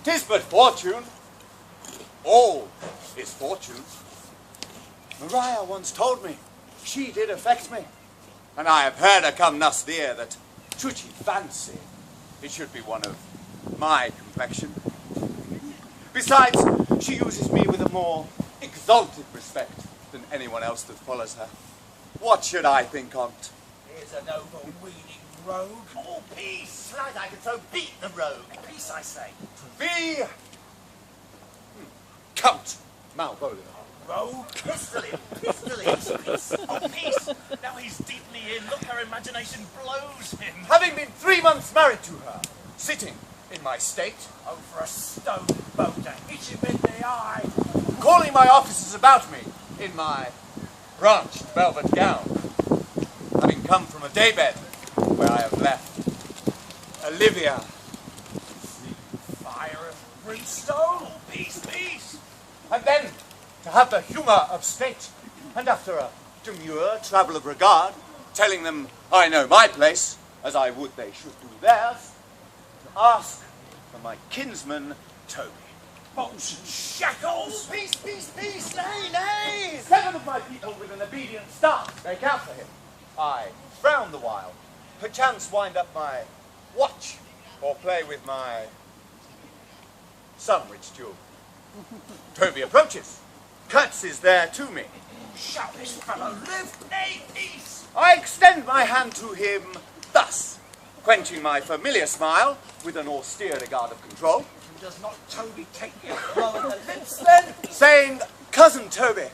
'Tis but fortune. All is fortune. Maria once told me she did affect me, and I have heard her come thus near that should she fancy it should be one of my complexion. Besides, she uses me with a more exalted respect than anyone else that follows her. What should I think on't? Here's an overweening rogue. Oh, peace! Slide, I can so beat the rogue. Peace, I say. Be Count Malvolio. Rogue? Pistol him! Pistol him! Peace! Oh, peace! Now he's deeply in. Look, her imagination blows him. Having been 3 months married to her, sitting in my state, Oh, for a stone bow to hit him in the eye. calling my officers about me in my branched velvet gown, having come from a daybed where I have left Olivia. Fire of brimstone! Oh, peace, peace! And then to have the humour of state, and after a demure travel of regard, telling them I know my place, as I would they should do theirs, to ask for my kinsman Toby. Bolts and shackles! Peace, peace, peace! Nay, nay! 7 of my people with an obedient staff make out for him. I frown the while, perchance wind up my watch, or play with my sunwich jewel. Toby approaches, curtsies there to me. Shall this fellow live? Nay, peace! I extend my hand to him thus, quenching my familiar smile with an austere regard of control, Does not Toby take you a blow at the lips then? saying, Cousin Toby,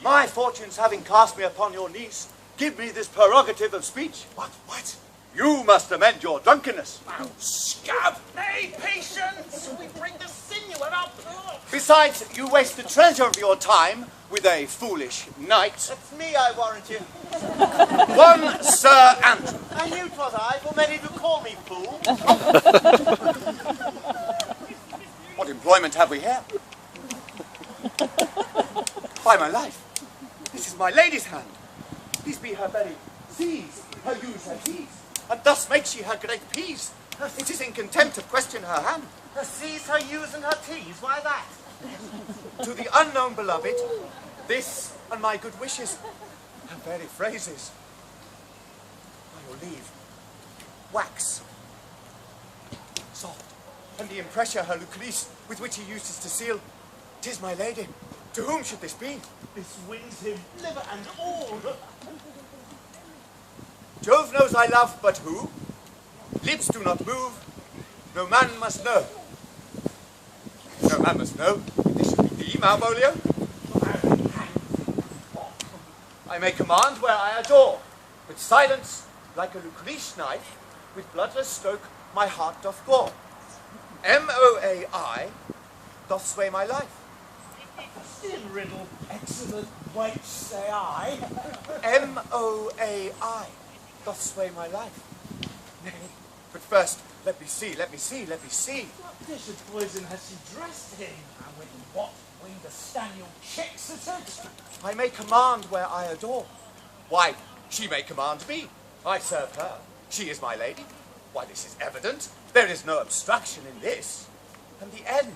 my fortunes having cast me upon your niece, give me this prerogative of speech. What? You must amend your drunkenness. Oh, scab! Nay, patience! We bring the sinew at our plot! Besides, you waste the treasure of your time with a foolish knight. That's me, I warrant you. One Sir Andrew. I knew 'twas I, for many do call me fool. What employment have we here? By my life, this is my lady's hand. These be her very C's, her U's, her T's, and thus makes she her great P's. It is in contempt to question her hand. Her C's, her U's, and her T's, why that? To the unknown beloved, this and my good wishes, and very phrases. By your leave, wax, soft, and the impressure her Lucrece, with which he uses to seal. 'Tis my lady. To whom should this be? This wins him liver and all. Jove knows I love, but who? Lips do not move. No man must know. No man must know. This should be thee, Malvolio. I may command where I adore. With silence, like a Lucrece knife, with bloodless stroke, my heart doth gore. M-O-A-I doth sway my life. In riddle, excellent weight, say I. M-O-A-I doth sway my life. Nay, but first, let me see. What dish of poison has she dressed him? And with what wing the Staniel chicks at it? I may command where I adore. Why, she may command me. I serve her. She is my lady. Why, this is evident. There is no obstruction in this. And the end.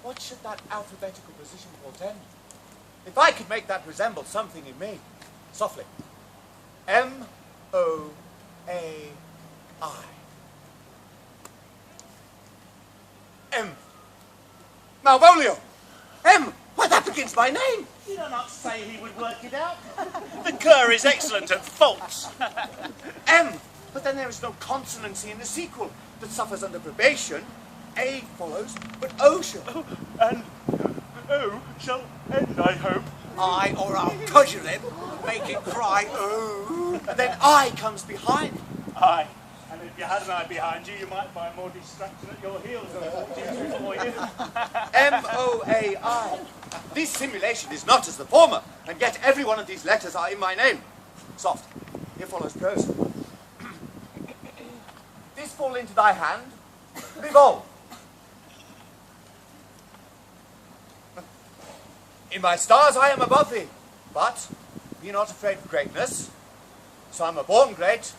What should that alphabetical position portend? If I could make that resemble something in me. Softly. M-O-A-I. M. Malvolio. M. Why, that begins my name. Did I not say he would work it out? The cur is excellent at faults. M. But then there is no consonancy in the sequel that suffers under probation. A follows, but O shall. And O shall end, I hope. I, or I'll cudgel him, make him cry, oh. And then I comes behind. Aye. And if you had an eye behind you, you might find more distraction at your heels than fortunes before you. M-O-A-I. This simulation is not as the former, and yet every one of these letters are in my name. Soft. Here follows prose. This fall into thy hand. Revolve. In my stars I am above thee, but be not afraid of greatness. Some are born great,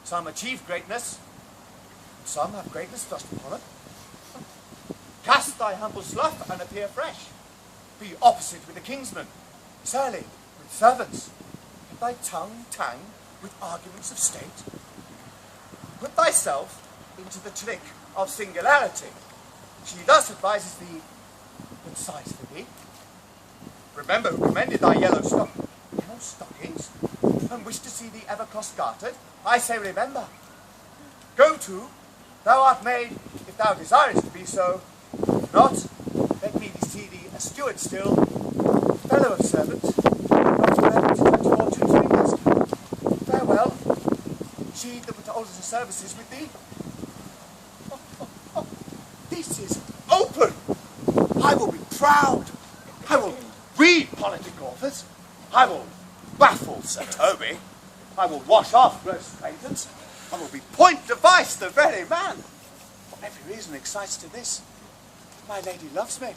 some achieve greatness, and some have greatness thrust upon them. cast thy humble slough and appear fresh. Be opposite with the kingsman, surly with servants, and thy tongue tang with arguments of state. Put thyself into the trick of singularity. She thus advises thee, but sighs for thee. Remember who commended thy yellow stockings, and wished to see thee ever cross-gartered. I say remember. Go to, thou art made, if thou desirest to be so. If not, let me see thee a steward still, fellow of servants, not forever to touch fortune's fingers. Farewell, she that would hold the services with thee. This is open. I will be proud. I will read politic authors. I will baffle Sir Toby. I will wash off gross acquaintance. I will be point device the very man. For every reason excites to this. My lady loves me.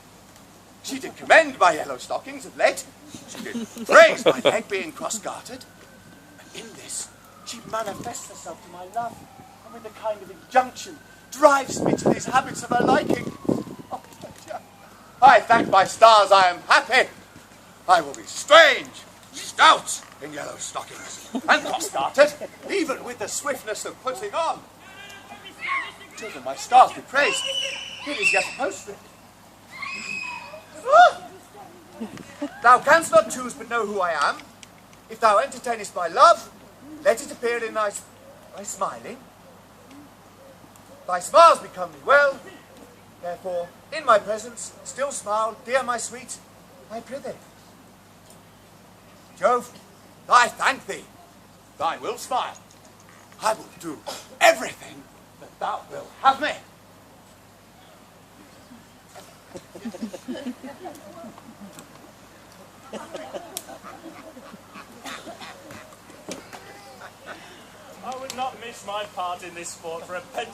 She did commend my yellow stockings of late. She did praise my leg being cross-gartered. And in this, she manifests herself to my love, and with a kind of injunction, drives me to these habits of her liking. Oh, dear. I thank my stars I am happy. I will be strange, stout in yellow stockings, and cross-gartered, even with the swiftness of putting on. Children, my stars be praised. It is yet a postscript. Ah! Thou canst not choose but know who I am. If thou entertainest my love, let it appear in thy smiling. Thy smiles become me well. Therefore, in my presence, still smile, dear my sweet, I prithee. Jove, I thank thee. Thine will smile. I will do everything that thou wilt have me. I would not miss my part in this sport for a pension.